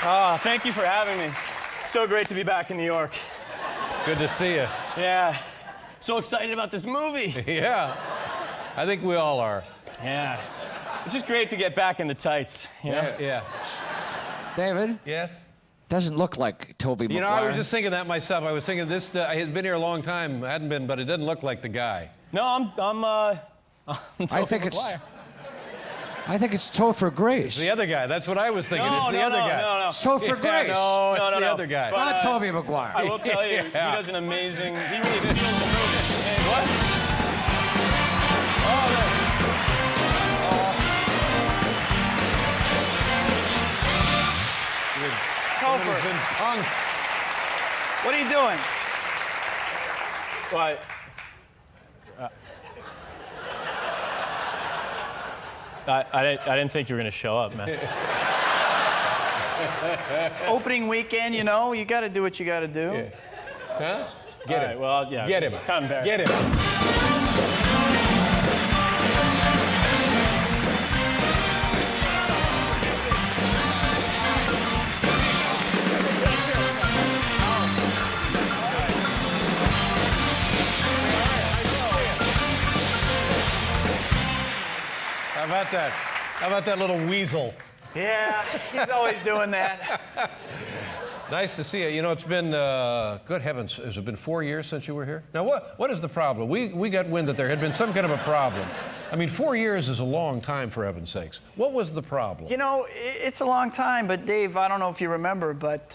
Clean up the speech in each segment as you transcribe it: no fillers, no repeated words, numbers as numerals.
Thank you for having me. So great to be back in New York. Good to see you. Yeah. So excited about this movie. Yeah. I think we all are. Yeah. It's just great to get back in the tights. You know? Yeah. David? Yes? Doesn't look like Tobey Maguire. You know, I was just thinking that myself. I was thinking this, he's been here a long time. Hadn't been, but it doesn't look like the guy. No, I'm Topher Maguire. I think it's Topher Grace. It's the other guy. That's what I was thinking. No, it's the other guy. No. Topher Grace. No, it's the other guy. But, Not Tobey Maguire. I will tell you, he does an amazing, he really steals the movie. And what? Topher, what are you doing? What? I didn't think you were going to show up, man. It's opening weekend, you know. You got to do what you got to do. Yeah. Huh? Get him. Right, well, yeah. Get him. Kind of embarrassing. Get him. How about that? How about that little weasel? Yeah, he's always doing that. Nice to see you. You know, it's been, good heavens, has it been 4 years since you were here? Now, what is the problem? We got wind that there had been some kind of a problem. I mean, 4 years is a long time, for heaven's sakes. What was the problem? You know, it's a long time, but Dave, I don't know if you remember, but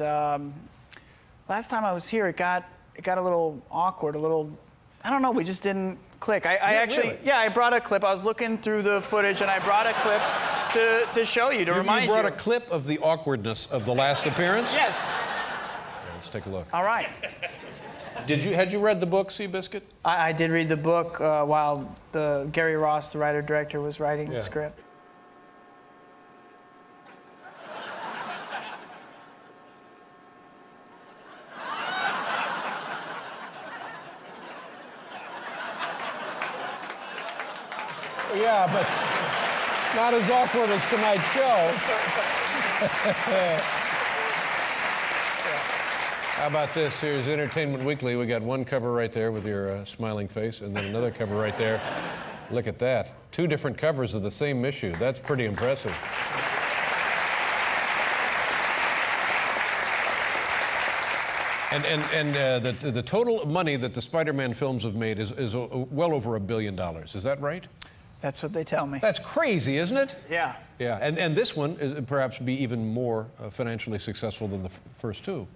last time I was here, it got a little awkward, a little, I don't know, we just didn't click. I actually, really? yeah, I brought a clip. I was looking through the footage, and I brought a clip to show you, to remind you. You brought a clip of the awkwardness of the last appearance? Yes. Let's take a look. All right. Had you read the book, Seabiscuit? I did read the book while Gary Ross, the writer-director, was writing the script. Yeah, but not as awkward as tonight's show. How about this? Here's Entertainment Weekly. We got one cover right there with your smiling face, and then another cover right there. Look at that. 2 different covers of the same issue. That's pretty impressive. And the total money that the Spider-Man films have made is well over $1 billion. Is that right? That's what they tell me. That's crazy, isn't it? Yeah. Yeah, and this one is perhaps be even more financially successful than the first 2.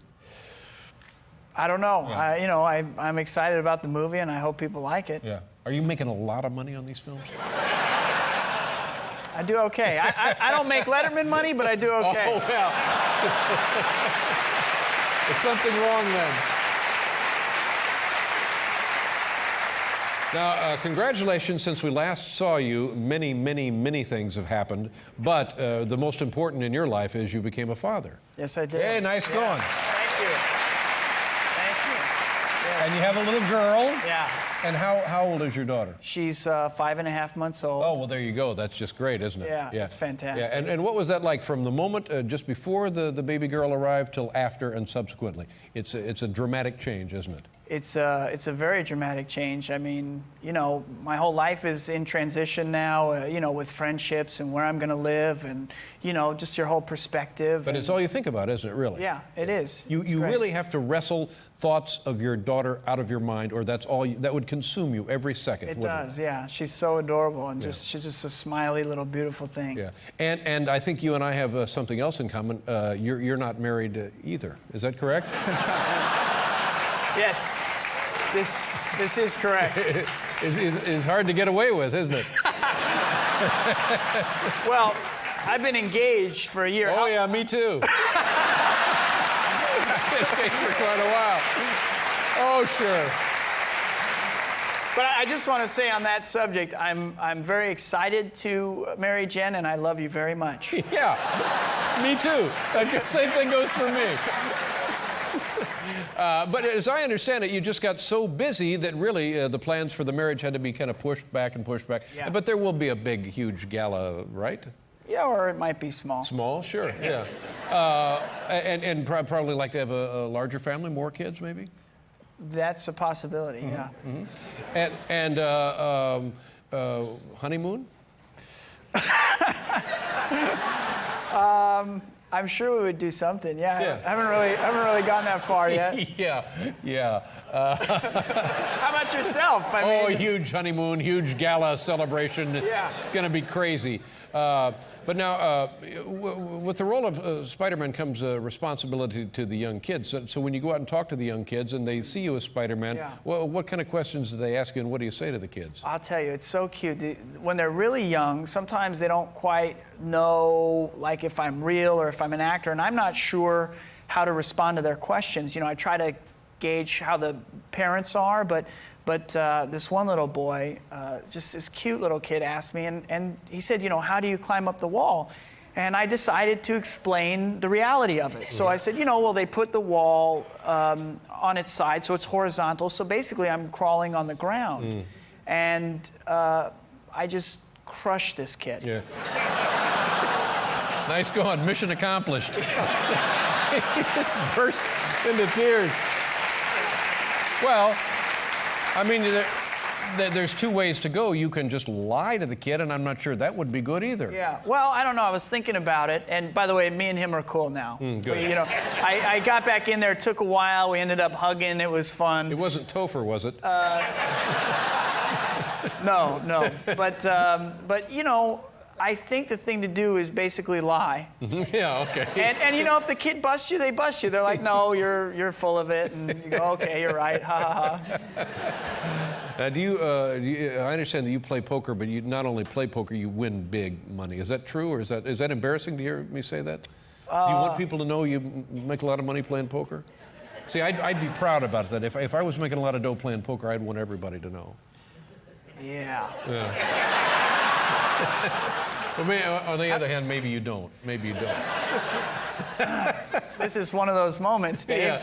I don't know. Yeah. You know, I'm excited about the movie, and I hope people like it. Yeah. Are you making a lot of money on these films? I do okay. I don't make Letterman money, but I do okay. Oh, well. There's something wrong then. Now, congratulations. Since we last saw you, many, many, many things have happened. But the most important in your life is you became a father. Yes, I did. Hey, nice going. Thank you. Thank you. Yes. And you have a little girl. Yeah. And how old is your daughter? She's 5.5 months old. Oh, well, there you go. That's just great, isn't it? Yeah, it's fantastic. Yeah. And what was that like from the moment just before the baby girl arrived till after and subsequently? It's a dramatic change, isn't it? It's a very dramatic change. I mean, you know, my whole life is in transition now, you know, with friendships and where I'm going to live and, you know, just your whole perspective. But it's all you think about, isn't it, really? Yeah, it is. You great. really have to wrestle thoughts of your daughter out of your mind, or that would consume you every second. It does, yeah. She's so adorable, and she's just a smiley little beautiful thing. Yeah, and I think you and I have something else in common. You're not married either. Is that correct? Yes, this is correct. It's hard to get away with, isn't it? Well, I've been engaged for a year. Oh, yeah, me too. I've been engaged for quite a while. Oh, sure. But I just want to say on that subject, I'm very excited to marry Jen, and I love you very much. Yeah, me too. Same thing goes for me. But as I understand it, you just got so busy that really the plans for the marriage had to be kind of pushed back and pushed back. Yeah. But there will be a big, huge gala, right? Yeah, or it might be small. Small, sure, yeah. And probably like to have a larger family, more kids, maybe. That's a possibility. Yeah. And honeymoon. I'm sure we would do something. Yeah. Yeah. I haven't really gotten that far yet. Yeah. How about yourself? I mean, Huge honeymoon, huge gala celebration. Yeah. It's going to be crazy. But now, with the role of Spider-Man comes a responsibility to the young kids. So when you go out and talk to the young kids and they see you as Spider-Man, Yeah. what kind of questions do they ask you and what do you say to the kids? I'll tell you, it's so cute. When they're really young, sometimes they don't quite know, like, if I'm real or if I'm an actor, and I'm not sure how to respond to their questions. You know, I try to gauge how the parents are, but this one little boy, just this cute little kid, asked me, and he said, you know, how do you climb up the wall? And I decided to explain the reality of it. So I said, you know, well, they put the wall on its side, so it's horizontal. So basically, I'm crawling on the ground. And I just crushed this kid. Yeah. Nice going. Mission accomplished. He just burst into tears. Well, I mean, there's two ways to go. You can just lie to the kid, and I'm not sure that would be good either. Yeah, well, I don't know. I was thinking about it, and by the way, me and him are cool now. Good. You know, I got back in there. It took a while. We ended up hugging. It was fun. It wasn't Topher, was it? No. But you know, I think the thing to do is basically lie. Yeah, okay. And you know, if the kid busts you, they bust you. They're like, no, you're full of it, and you go, okay, you're right, ha ha ha. I understand that you play poker, but you not only play poker, you win big money. Is that true, or is that embarrassing to hear me say that? Do you want people to know you make a lot of money playing poker? See, I'd be proud about that. If I was making a lot of dough playing poker, I'd want everybody to know. Yeah. Well, on the other hand, maybe you don't. Maybe you don't. This is one of those moments, Dave.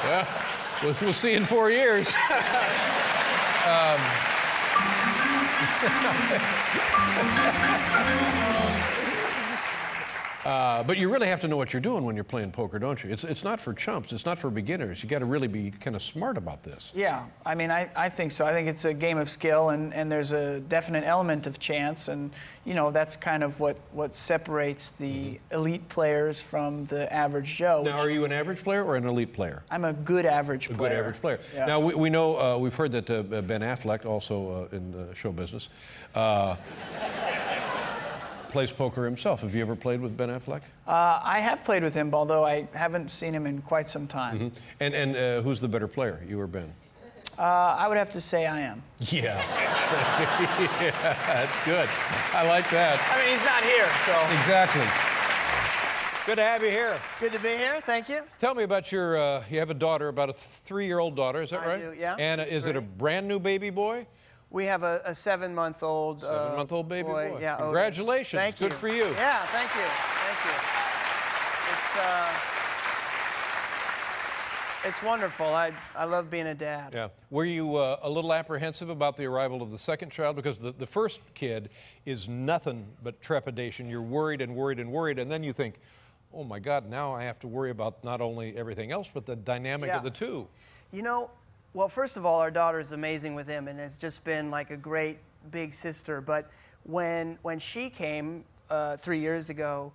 Yeah. We'll see in 4 years. But you really have to know what you're doing when you're playing poker, don't you? It's not for chumps. It's not for beginners. You got to really be kind of smart about this. Yeah, I mean, I think so. I think it's a game of skill, and there's a definite element of chance, and you know, that's kind of what separates the elite players from the average Joe. Now, are you an average player or an elite player? I'm a good average player. A good average player. Yeah. Now, we know, we've heard that Ben Affleck, also in show business, plays poker himself. Have you ever played with Ben Affleck? I have played with him, although I haven't seen him in quite some time. And who's the better player, you or Ben? I would have to say I am. Yeah. Yeah, that's good. I like that. I mean, he's not here, so. Exactly. Good to have you here. Good to be here, thank you. Tell me about your, you have a daughter, about a 3-year-old daughter, is that right? I do, yeah. And is it a brand new baby boy? We have a 7-month-old 7-month-old baby boy. Yeah, Otis. Congratulations. Thank you. Good for you. Yeah, thank you. It's wonderful. I love being a dad. Yeah. Were you a little apprehensive about the arrival of the second child? Because the first kid is nothing but trepidation. You're worried and worried and worried, and then you think, oh my God, now I have to worry about not only everything else, but the dynamic of the two. You know, well, first of all, our daughter is amazing with him and has just been like a great big sister. But when she came 3 years ago,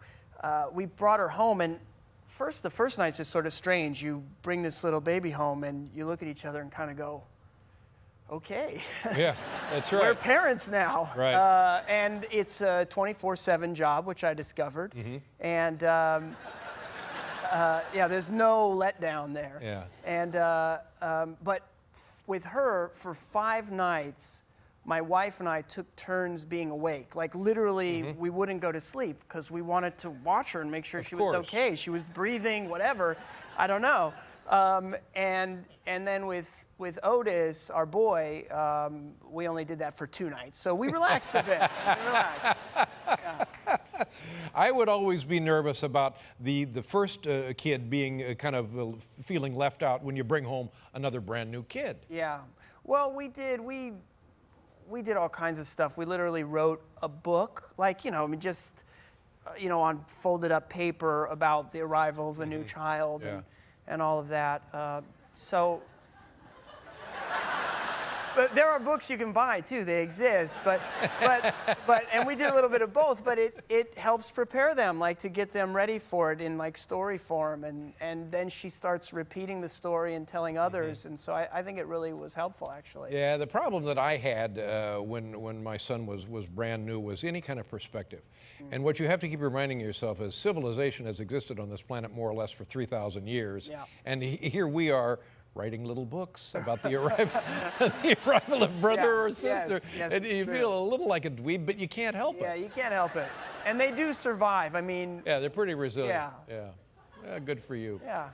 we brought her home, and the first night's just sort of strange. You bring this little baby home, and you look at each other and kind of go, okay. Yeah, that's right. We're parents now. Right. And it's a 24/7 job, which I discovered. And yeah, there's no letdown there. Yeah. And but with her, for 5 nights, my wife and I took turns being awake. Like literally, we wouldn't go to sleep because we wanted to watch her and make sure she was okay. She was breathing, whatever. I don't know. And then with Otis, our boy, we only did that for 2 nights. So we relaxed a bit. We relaxed. Yeah. I would always be nervous about the first kid being kind of feeling left out when you bring home another brand new kid. Yeah. Well, we did all kinds of stuff. We literally wrote a book, like, you know, I mean, just on folded up paper about the arrival of a new child and all of that. But there are books you can buy too. They exist. But and we did a little bit of both. But it helps prepare them, like to get them ready for it in like story form. And then she starts repeating the story and telling others. And so I think it really was helpful, actually. Yeah, the problem that I had when my son was brand new was any kind of perspective. And what you have to keep reminding yourself is civilization has existed on this planet more or less for 3,000 years. Yeah. And here we are writing little books about the arrival of brother or sister. Yes, and you feel a little like a dweeb, but you can't help Yeah, it. you can't help it. And they do survive. I mean, Yeah, they're pretty resilient. Yeah. Yeah, good for you. yeah.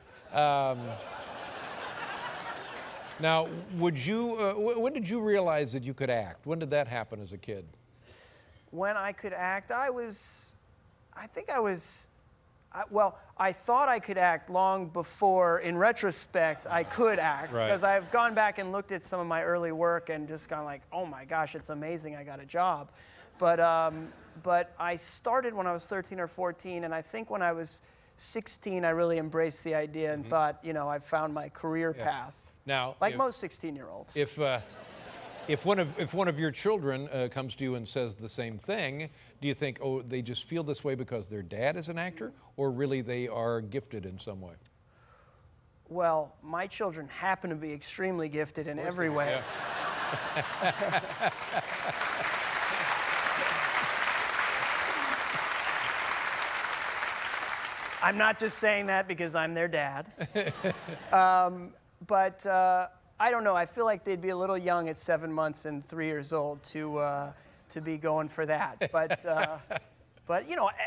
Now, when did you realize that you could act? When did that happen as a kid? When I could act, I thought I could act long before, in retrospect, I could act. Right. Because I've gone back and looked at some of my early work and just gone like, oh my gosh, it's amazing, I got a job. But I started when I was 13 or 14, and I think when I was 16, I really embraced the idea and thought, I've found my career path. Now, Like most 16-year-olds. If one of your children comes to you and says the same thing, do you think, oh, they just feel this way because their dad is an actor, or really they are gifted in some way? Well, my children happen to be extremely gifted in every way. Yeah. I'm not just saying that because I'm their dad. But I don't know. I feel like they'd be a little young at 7 months and 3 years old to be going for that. But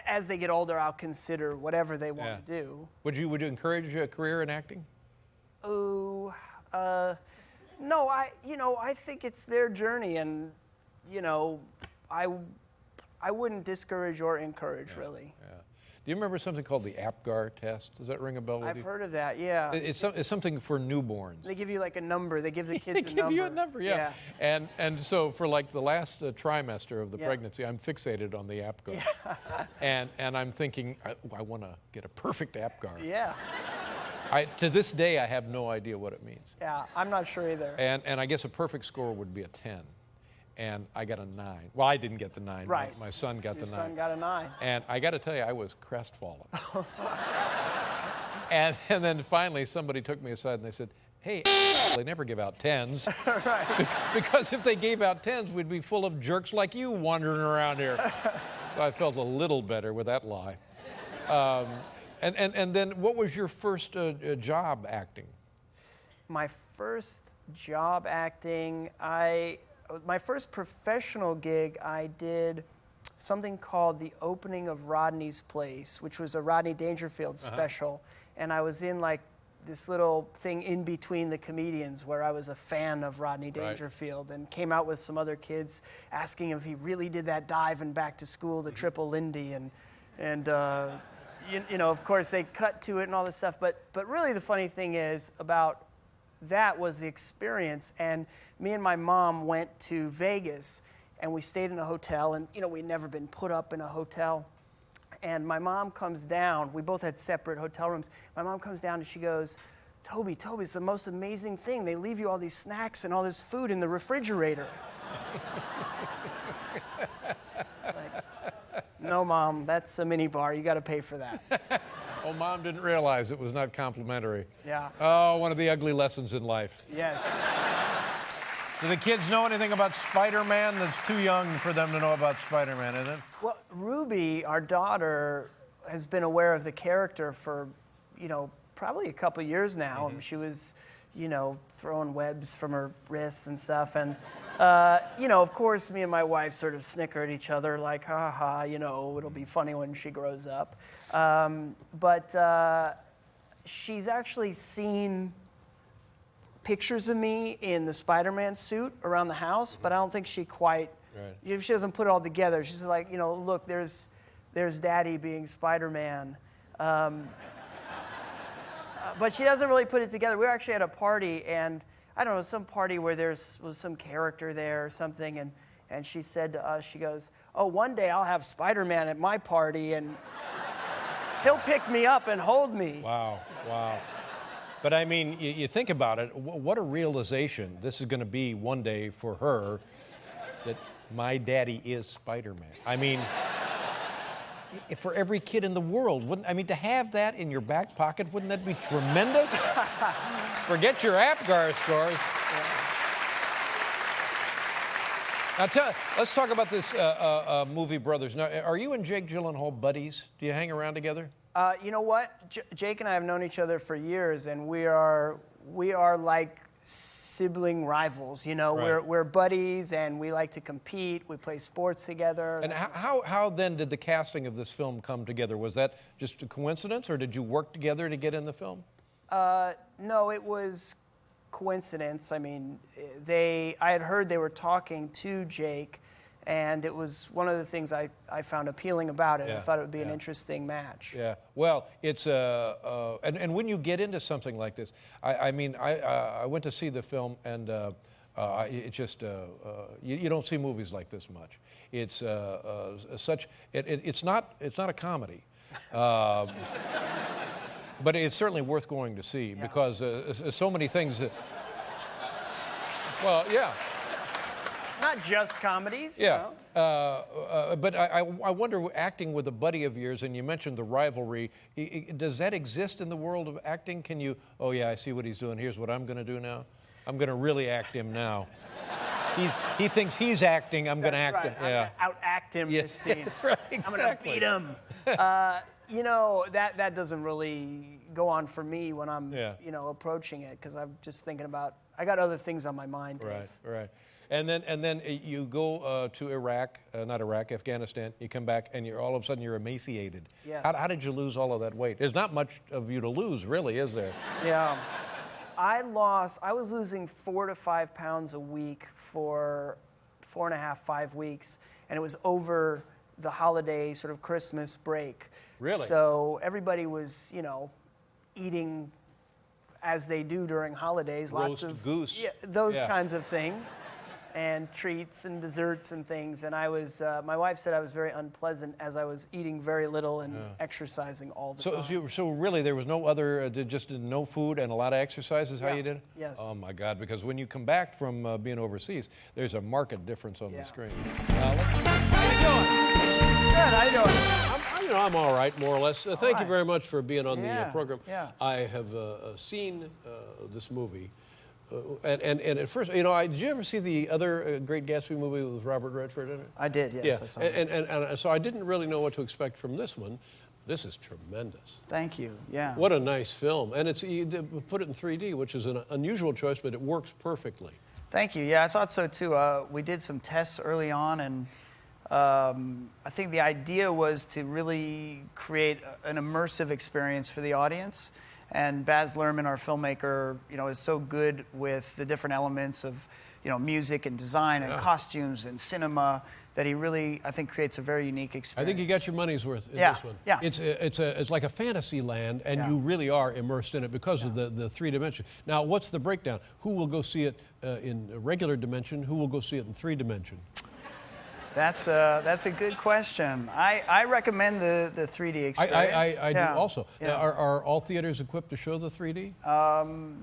as they get older, I'll consider whatever they want to do. Would you encourage a career in acting? Oh, no. I think it's their journey, and I wouldn't discourage or encourage really. Yeah. Do you remember something called the APGAR test? Does that ring a bell with you? I've heard of that. Yeah. It's something for newborns. They give you like a number. They give the kids a number. They give you a number, yeah. And so for like the last trimester of the pregnancy, I'm fixated on the APGAR. Yeah. And I'm thinking, I want to get a perfect APGAR. Yeah. To this day, I have no idea what it means. Yeah, I'm not sure either. And I guess a perfect score would be a 10. And I got a 9. Well, I didn't get the 9. Right. My son got the 9. Your son got a 9. And I got to tell you, I was crestfallen. and then finally, somebody took me aside and they said, hey, they never give out 10s. Right. Because if they gave out 10s, we'd be full of jerks like you wandering around here. So I felt a little better with that lie. And then what was your first job acting? My first job acting, my first professional gig, I did something called The Opening of Rodney's Place, which was a Rodney Dangerfield special. And I was in like this little thing in between the comedians where I was a fan of Rodney Dangerfield and came out with some other kids asking him if he really did that dive in Back to School, the Triple Lindy. And of course, they cut to it and all this stuff. But really the funny thing is about that was the experience. And me and my mom went to Vegas, and we stayed in a hotel. And, we'd never been put up in a hotel. And my mom comes down. We both had separate hotel rooms. My mom comes down, and she goes, Toby, it's the most amazing thing. They leave you all these snacks and all this food in the refrigerator. No, Mom, that's a mini bar. You got to pay for that. Oh, Mom didn't realize it was not complimentary. Yeah. Oh, one of the ugly lessons in life. Yes. Do the kids know anything about Spider-Man? That's too young for them to know about Spider-Man, isn't it? Well, Ruby, our daughter, has been aware of the character for, probably a couple years now. And she was, throwing webs from her wrists and stuff. And, of course, me and my wife sort of snicker at each other like, ha, it'll be funny when she grows up. But she's actually seen pictures of me in the Spider-Man suit around the house, but I don't think she quite, she doesn't put it all together. She's like, look, there's Daddy being Spider-Man. But she doesn't really put it together. We were actually at a party, and I don't know, some party where was some character there or something, and And she said to us, she goes, "Oh, one day I'll have Spider-Man at my party and he'll pick me up and hold me." Wow, wow. But I mean, you think about it, what a realization this is going to be one day for her, that my daddy is Spider-Man. I mean, for every kid in the world, to have that in your back pocket, wouldn't that be tremendous? Forget your APGAR scores. Now, let's talk about this movie, Brothers. Now, are you and Jake Gyllenhaal buddies? Do you hang around together? You know what? Jake and I have known each other for years, and we are like sibling rivals. You know, Right. we're buddies, and we like to compete. We play sports together. And how then did the casting of this film come together? Was that just a coincidence, or did you work together to get in the film? No, it was coincidence. I mean, I had heard they were talking to Jake, and it was one of the things I found appealing about it. Yeah, I thought it would be an yeah. interesting match. Yeah. Well, it's and when you get into something like this, I went to see the film, and it just you don't see movies like this much. It's it's not a comedy. But it's certainly worth going to see because so many things. Well, yeah. Not just comedies. Yeah. You know? But I wonder, acting with a buddy of yours, and you mentioned the rivalry, does that exist in the world of acting? Can you, oh yeah, I see what he's doing, here's what I'm going to do now. I'm going to really act him now. He thinks he's acting, I'm going to act him. I'm Yeah. gonna outact him this scene. That's right, I'm gonna exactly. beat him. You know, that doesn't really go on for me when I'm, approaching it, because I'm just thinking about, I got other things on my mind, Dave. Right, right. And then you go to Afghanistan. You come back, and all of a sudden you're emaciated. Yes. How did you lose all of that weight? There's not much of you to lose, really, is there? Yeah. I was losing 4 to 5 pounds a week for 4.5, 5 weeks, and it was over the holiday sort of Christmas break. Really? So everybody was, eating as they do during holidays, lots Roast of goose. those Yeah. kinds of things, and treats and desserts and things. And I was, my wife said I was very unpleasant as I was eating very little and exercising all the time. So really, there was no other, just no food and a lot of exercise is how Yeah. you did it? Yes. Oh my God, because when you come back from being overseas, there's a marked difference on the Yeah. screen. Good, how you doing? I'm all right, more or less. Thank you right. very much for being on the Yeah, program. yeah. I have seen this movie, and at first, did you ever see the other Great Gatsby movie with Robert Redford in it? I did, yes. I saw it. And so I didn't really know what to expect from this one. This is tremendous. Thank you. Yeah. What a nice film. And you put it in 3D, which is an unusual choice, but it works perfectly. Thank you. Yeah, I thought so too. We did some tests early on, and I think the idea was to really create an immersive experience for the audience. And Baz Luhrmann, our filmmaker, is so good with the different elements of, music and design and costumes and cinema that he really, I think, creates a very unique experience. I think you got your money's worth in Yeah, this one. yeah. It's like a fantasy land, and you really are immersed in it because of the three dimension. Now, what's the breakdown? Who will go see it in a regular dimension? Who will go see it in 3 dimension? That's a good question. I recommend the 3D experience. I do also. Yeah. Now, are all theaters equipped to show the 3D?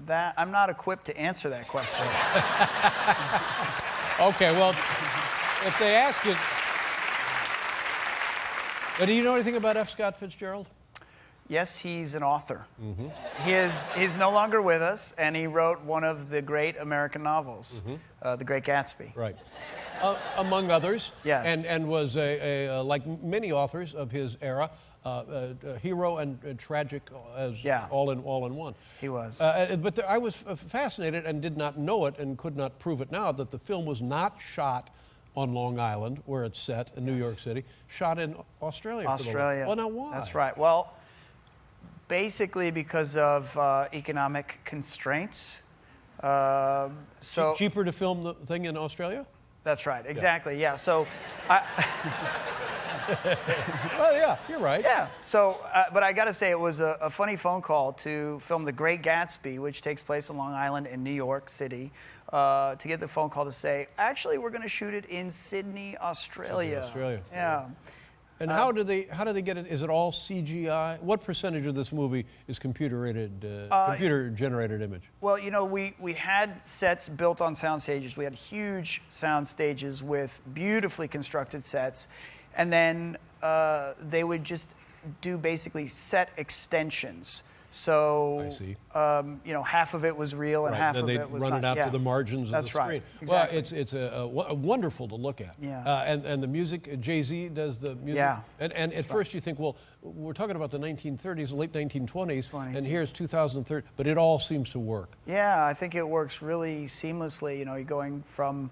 That I'm not equipped to answer that question. Okay, well, if they ask you. Do you know anything about F. Scott Fitzgerald? Yes, he's an author. Mm-hmm. He's no longer with us, and he wrote one of the great American novels, The Great Gatsby. Right. Among others. Yes. And was like many authors of his era, a hero and tragic as all in one. He was. But I was fascinated and did not know it and could not prove it now that the film was not shot on Long Island, where it's set in New York City, shot in Australia. Australia. Well, now why? That's right. Well, basically because of economic constraints. So cheaper to film the thing in Australia? That's right. Exactly. Yeah. So. Well, yeah, you're right. Yeah. So, but I got to say, it was a funny phone call to film The Great Gatsby, which takes place on Long Island in New York City, to get the phone call to say, actually, we're going to shoot it in Sydney, Australia. Australia. Yeah. And how do they get it? Is it all CGI? What percentage of this movie is computer-generated image? Well, you know, we had sets built on sound stages. We had huge sound stages with beautifully constructed sets. And then they would just do basically set extensions. So, I see. You know, half of it was real and half then of they it was run not. it out Yeah. to the margins of the That's screen. right. Exactly. Well, it's wonderful to look at. Yeah. And the music, Jay-Z does the music. Yeah. And at first you think, well, we're talking about the 1930s, late 1920s, 20s. and here's 2030, but it all seems to work. Yeah, I think it works really seamlessly. You know, you're going from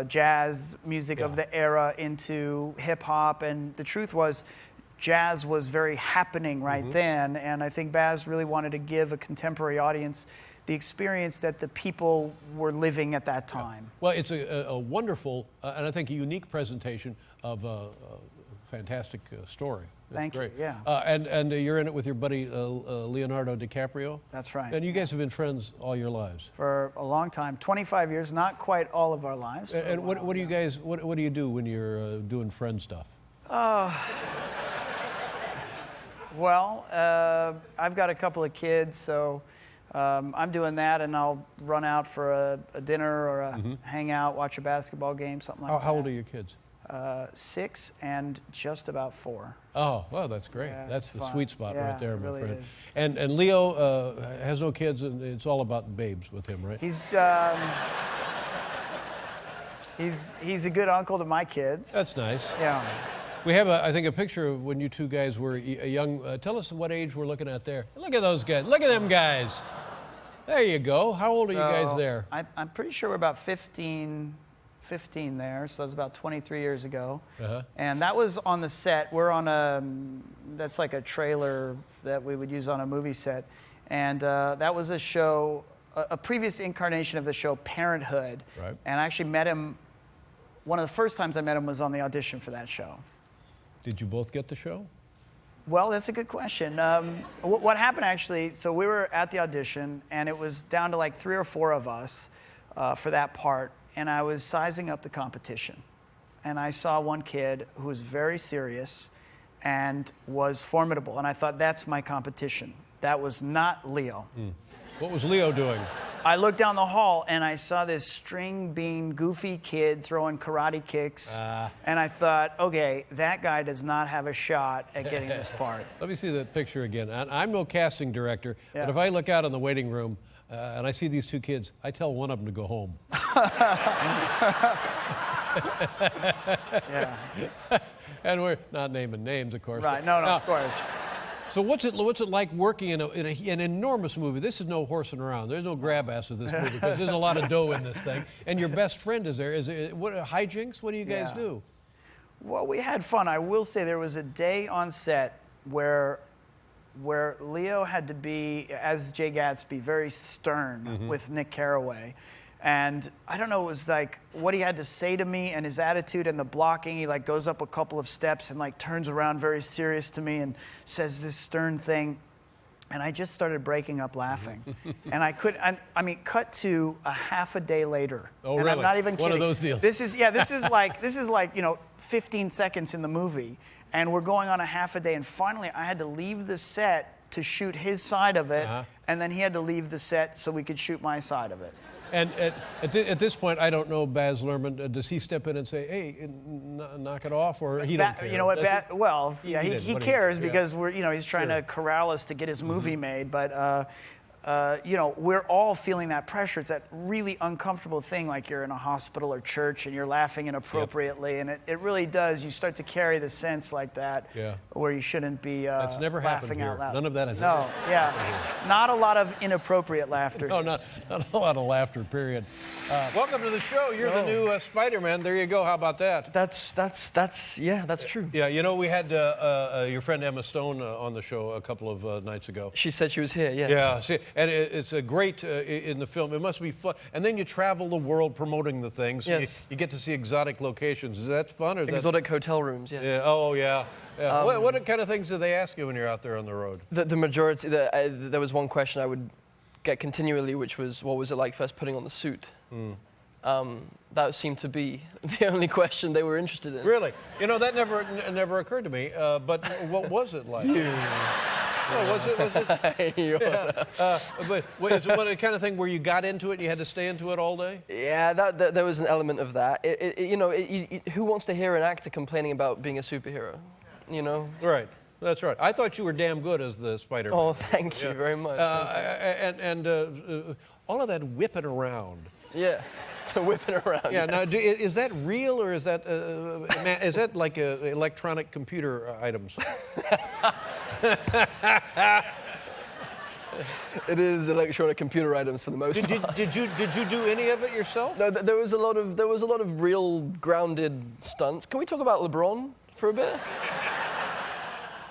jazz music of the era into hip hop, and the truth was, jazz was very happening right then, and I think Baz really wanted to give a contemporary audience the experience that the people were living at that time. Well, it's a wonderful and I think a unique presentation of a fantastic story. It's Thank you, great. yeah. And you're in it with your buddy Leonardo DiCaprio. That's right. And you guys have been friends all your lives. For a long time, 25 years, not quite all of our lives. but a And what while, do you yeah. guys what do you do when you're doing friend stuff? Well, I've got a couple of kids, so I'm doing that, and I'll run out for a dinner or a hangout, watch a basketball game, something like that. How old are your kids? 6 and just about 4. Oh, well, that's great. Yeah, That's it's the fun. sweet spot Yeah, right there, it my really friend. is. And Leo has no kids, and it's all about babes with him, right? He's a good uncle to my kids. That's nice. Yeah. We have, I think, a picture of when you two guys were a young. Tell us what age we're looking at there. Look at those guys. Look at them guys. There you go. How old are you guys So, there? I'm pretty sure we're about 15 there, so that's about 23 years ago. And that was on the set. We're on that's like a trailer that we would use on a movie set. And that was a show, a previous incarnation of the show Parenthood. Right. And I actually met him, one of the first times I met him was on the audition for that show. Did you both get the show? Well, that's a good question. What happened actually, so we were at the audition, and it was down to like 3 or 4 of us for that part, and I was sizing up the competition. And I saw one kid who was very serious and was formidable, and I thought, that's my competition. That was not Leo. What was Leo doing? I looked down the hall and I saw this string bean, goofy kid throwing karate kicks. And I thought, okay, that guy does not have a shot at getting this part. Let me see that picture again. I'm no casting director, Yeah. but if I look out in the waiting room and I see these two kids, I tell one of them to go home. Yeah. And we're not naming names, of course. Right, but- no, Now, of course. So what's it like working in an enormous movie? This is no horsing around. There's no grab ass of this movie because there's a lot of dough in this thing. And your best friend is there. Is it what hijinks? What do you guys Yeah. do? Well, we had fun. I will say there was a day on set where Leo had to be, as Jay Gatsby, very stern with Nick Carraway. And I don't know, it was like what he had to say to me and his attitude and the blocking. He like goes up a couple of steps and like turns around very serious to me and says this stern thing. And I just started breaking up laughing. And I mean, cut to a half a day later. Oh, and really? I'm not even kidding. One of those deals. This is like, you know, 15 seconds in the movie. And we're going on a half a day. And finally, I had to leave the set to shoot his side of it. And then he had to leave the set so we could shoot my side of it. And at this point, I don't know Baz Luhrmann. Does he step in and say, "Hey, knock it off," or he don't care? You know what? Does he? Well, yeah, didn't. he What do you- cares yeah. because he's trying to corral us to get his movie made. But you know, we're all feeling that pressure. It's that really uncomfortable thing, like you're in a hospital or church and you're laughing inappropriately, and it really does. You start to carry the sense like that, where you shouldn't be That's never happened laughing here. out loud. None of that has No, ever yeah, not a lot of inappropriate laughter. No, not a lot of laughter, period. Welcome to the show. You're the new Spider-Man. There you go. How about that? That's true. Yeah, you know, we had your friend Emma Stone on the show a couple of nights ago. She said she was here, yes. Yeah, see, and it's a great in the film. It must be fun. And then you travel the world promoting the things. Yes. You get to see exotic locations. Is that fun? Or is that, Exotic hotel rooms, yeah. yeah. Oh, yeah. Yeah. What kind of things do they ask you when you're out there on the road? The majority, there was one question I would get continually, which was, what was it like first putting on the suit? That seemed to be the only question they were interested in. Really? You know, that never occurred to me. But what was it like? Oh, was it? Yeah. But is it the kind of thing where you got into it and you had to stay into it all day? Yeah, that there was an element of that. Who wants to hear an actor complaining about being a superhero? You know? Right. That's right. I thought you were damn good as the Spider-Man. Oh, thank you very much. All of that whipping around. Yeah, the whipping around. Yeah. Yes. Now, is that real or is that like electronic computer items? It is electronic computer items for the most part. Did you do any of it yourself? No, there was a lot of real grounded stunts. Can we talk about LeBron for a bit?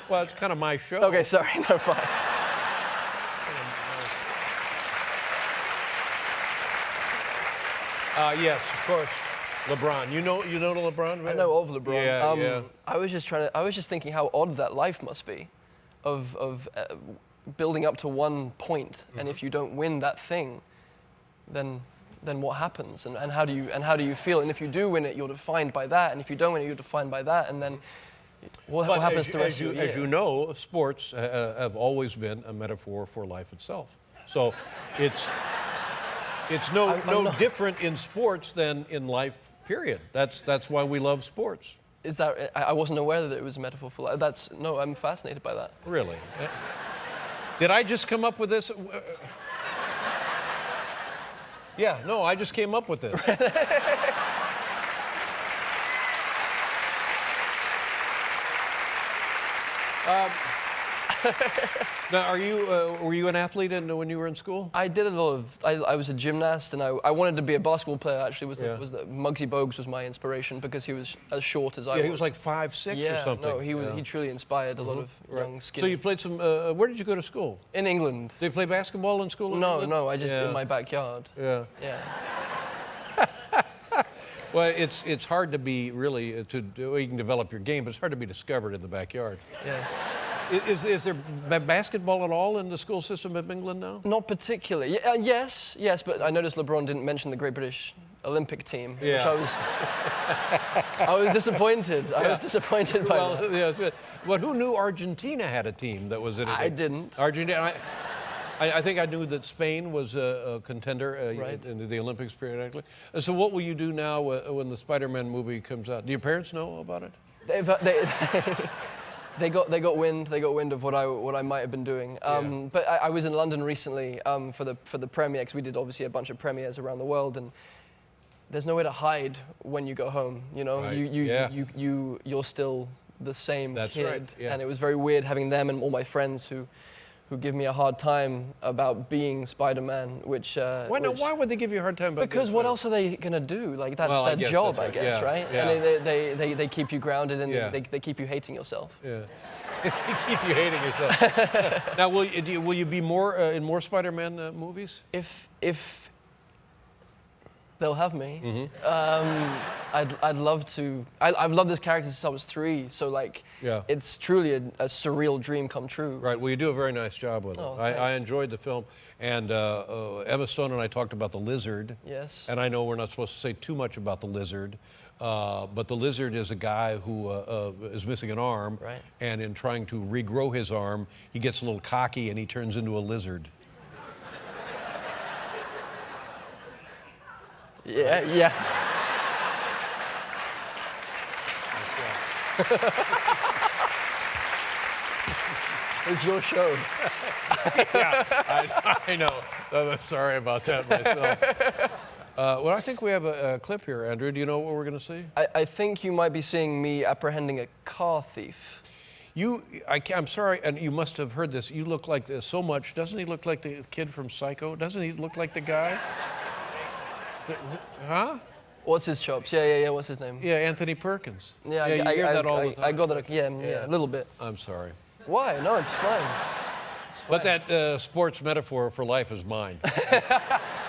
Well, it's kind of my show. Okay, sorry, no, fine. Yes, of course. LeBron. You know LeBron? Man? I know of LeBron. Yeah. I was just thinking how odd that life must be, of building up to one point, and if you don't win that thing, then what happens, and how do you feel? And if you do win it, you're defined by that, and if you don't win it, you're defined by that, and then what happens to the rest of your year? As you know, sports have always been a metaphor for life itself. So it's no different in sports than in life. Period. That's why we love sports. Is that? I wasn't aware that it was a metaphor for life. I'm fascinated by that. Really? Did I just come up with this? Yeah, no, I just came up with this. Now, were you an athlete when you were in school? I did a lot of. I was a gymnast, and I wanted to be a basketball player. Actually, Muggsy Bogues was my inspiration because he was as short as I was. Yeah, he was like 5'6" or something. No, he truly inspired a lot of young, skinny. So you played some. Where did you go to school? In England. Did you play basketball in school? No, I just in my backyard. Yeah. Yeah. Well, it's hard to be really you can develop your game, but it's hard to be discovered in the backyard. Yes. Is there basketball at all in the school system of England now? Not particularly. Yes, but I noticed LeBron didn't mention the Great British Olympic team, which I was disappointed. I was disappointed by that. Yeah, but who knew Argentina had a team that was in it? I didn't. Argentina. I think I knew that Spain was a contender Right. in the Olympics periodically. So what will you do now when the Spider-Man movie comes out? Do your parents know about it? They got wind of what I might have been doing. But I was in London recently for the premiere, because we did obviously a bunch of premieres around the world, and there's nowhere to hide when you go home. You know, Right. you're still the same That's kid, right, yeah. and it was very weird having them and all my friends who give me a hard time about being Spider-Man, which... Why would they give you a hard time about Because being what Spider-Man? else are they going to do? Like, that's Well, I their guess job, that's I right. guess, Yeah, right? yeah. And they keep you grounded, and Yeah. they keep you hating yourself. Yeah. Keep you hating yourself. Now, will you be more in more Spider-Man movies? If they'll have me, Mm-hmm. I'd love to. I've loved this character since I was 3, so like, Yeah. it's truly a surreal dream come true. Right. Well, you do a very nice job with it. Oh, I thanks. enjoyed the film, and Emma Stone and I talked about the lizard. Yes. And I know we're not supposed to say too much about the lizard, but the lizard is a guy who is missing an arm, Right. and in trying to regrow his arm, he gets a little cocky and he turns into a lizard. Yeah. It's your show. I know. I'm sorry about that myself. Well, I think we have a clip here, Andrew. Do you know what we're going to see? I think you might be seeing me apprehending a car thief. I'm sorry, and you must have heard this. You look like this so much. Doesn't he look like the kid from Psycho? Doesn't he look like the guy? Huh? What's his chops? Yeah. What's his name? Yeah, Anthony Perkins. Yeah, you hear that all the time. I got that. Yeah, a little bit. I'm sorry. Why? No, it's fine. It's But that sports metaphor for life is mine.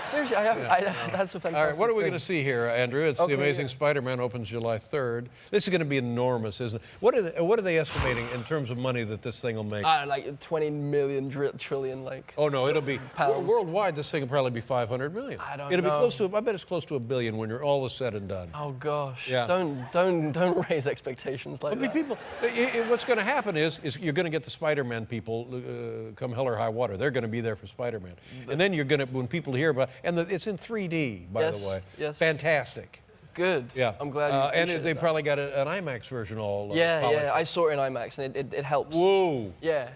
Seriously, that's a fantastic All right, what are we thing. going to see here, Andrew? It's Okay, The Amazing yeah. Spider-Man opens July 3rd. This is going to be enormous, isn't it? What are they estimating in terms of money that this thing will make? Like 20 million trillion, like. Oh no, it'll be Pounds. worldwide. This thing will probably be 500 million. I don't It'll be know. close to. I bet it's close to $1 billion when all is said and done. Oh gosh. Yeah. Don't raise expectations like I mean, that. people. What's going to happen is you're going to get the Spider-Man people come hell or high water. They're going to be there for Spider-Man, and then you're going to when people hear about it's in 3D by the way. Yes. Fantastic. Good. Yeah. I'm glad you and appreciate they that. probably got an IMAX version all. Yeah, polished. I saw it in IMAX, and it helps. Whoa. Yeah.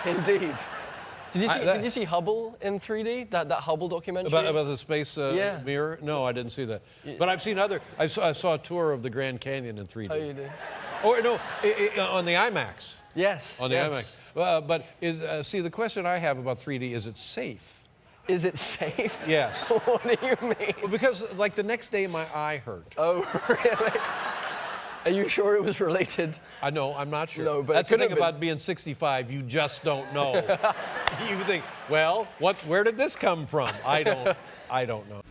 Indeed. Did that- you see Hubble in 3D? That Hubble documentary? About the space Yeah. mirror? No, I didn't see that. But I've seen other. I saw a tour of the Grand Canyon in 3D. Oh, you do? Or no, on the IMAX. Yes. On the yes. IMAX. But see, the question I have about 3D is it safe? Is it safe? Yes. What do you mean? Well, because like the next day my eye hurt. Oh, really? Are you sure it was related? I know, I'm not sure. No, but it that's the could have thing been. about being 65. You just don't know. You think, well, where did this come from? I don't know.